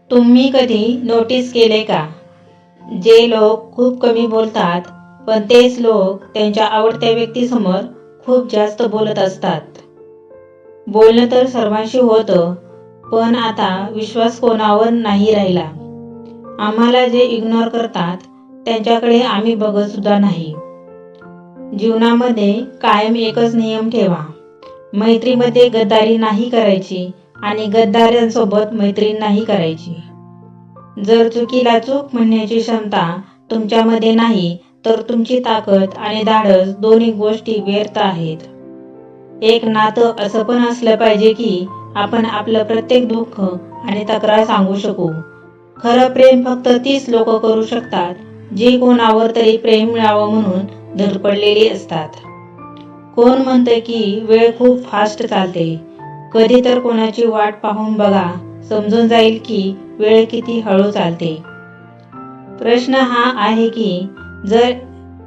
तुम्ही कधी नोटीस केले का? जे लोक खूप कमी बोलतात, पण तेच लोक त्यांच्या आवडत्या व्यक्तीसमोर खूप जास्त बोलत असतात. बोलणं तर सर्वांशी होतं, पण आता विश्वास कोणावर नाही राहिला. आम्हाला जे इग्नोर करतात, त्यांच्याकडे आम्ही बघत सुद्धा नाही. जीवनामध्ये कायम एकच नियम ठेवा. मैत्रीमध्ये गद्दारी नाही करायची आणि गद्दारांसोबत मैत्री नाही करायची. जर चुकीला चूक म्हणण्याची क्षमता तुमच्यामध्ये नाही, तर तुमची ताकद आणि धाडस दोन्ही गोष्टी व्यर्थ आहेत. एक नातं असं पण असलं पाहिजे की आपण आपलं प्रत्येक दुःख आणि तक्रार सांगू शकू. खरं प्रेम फक्त तीच लोक करू शकतात, जी कोणावर तरी प्रेम मिळावं म्हणून धडपडलेली असतात. कोण म्हणतं की वेळ खूप फास्ट चालते. कधी तर कोणाची वाट पाहून बघा, समजून जाईल की वेळ किती हळू चालते. प्रश्न हा आहे की जर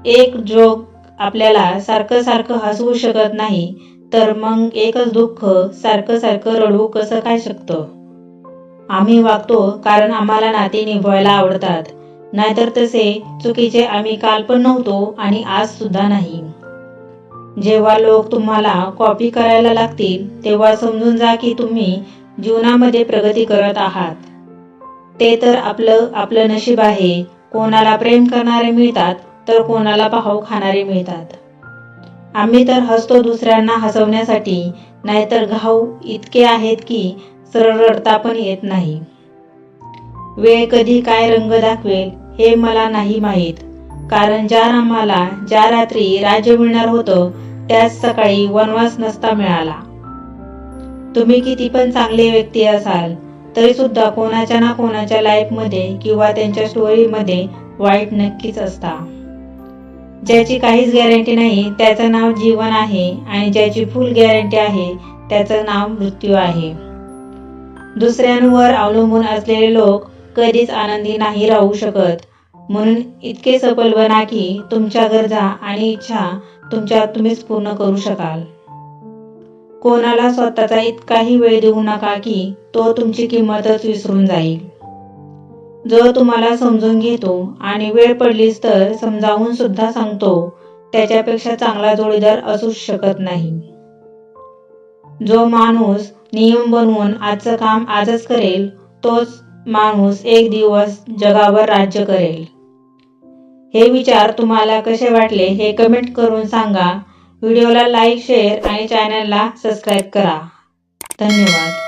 एक जोक आपल्याला सारखं सारखं हसवू शकत नाही, तर मग एकच दुःख सारखं सारखं रडवू कसं काय शकतं? आम्ही वागतो कारण आम्हाला नाते निभवायला आवडतात, नाहीतर तसे चुकीचे आम्ही काल पण नव्हतो आणि आज सुद्धा नाही. जेव्हा लोक तुम्हाला कॉपी करायला लागतील, तेव्हा समजून जा की तुम्ही जीवनामध्ये प्रगती करत आहात. ते तर आपलं नशीब आहे. कोणाला प्रेम करणारे मिळतात, तर कोणाला पाहू खाणारे मिळतात. आम्ही तर हसतो दुसऱ्यांना हसवण्यासाठी, नाहीतर घाव इतके आहेत की सरळ रडता पण येत नाही. वेळ कधी काय रंग दाखवेल हे मला नाही माहीत, कारण ज्या रात्री राज्य मिळणार होतं, त्याच सकाळी वनवास नसता मिळाला. तुम्ही किती पण चांगले व्यक्ती असाल, तरी सुद्धा कोणाच्या ना कोणाच्या लाईफमध्ये किंवा त्यांच्या स्टोरीमध्ये वाईट नक्कीच असता. ज्याची काहीच गॅरंटी नाही, त्याचं नाव जीवन आहे, आणि ज्याची फुल गॅरंटी आहे, त्याचं नाव मृत्यू आहे. दुसऱ्यांवर अवलंबून असलेले लोक कधीच आनंदी नाही राहू शकत. म्हणून इतके सफल बना की तुमच्या गरजा आणि इच्छा तुम्हीच पूर्ण करू शकाल. कोणाला स्वतःचा इतकाही वेळ देऊ नका की तो तुमची किंमतच विसरून जाईल. जो तुम्हाला समजून घेतो आणि वेळ पडलीच तर समजावून सुद्धा सांगतो, त्याच्यापेक्षा चांगला जोडीदार असूच शकत नाही. जो माणूस नियम बनवून आजचं काम आजच करेल, तोच माणूस एक दिवस जगावर राज्य करेल. हे विचार तुम्हाला कसे वाटले हे कमेंट करून सांगा. व्हिडिओला लाईक, शेअर आणि चॅनलला सबस्क्राईब करा. धन्यवाद.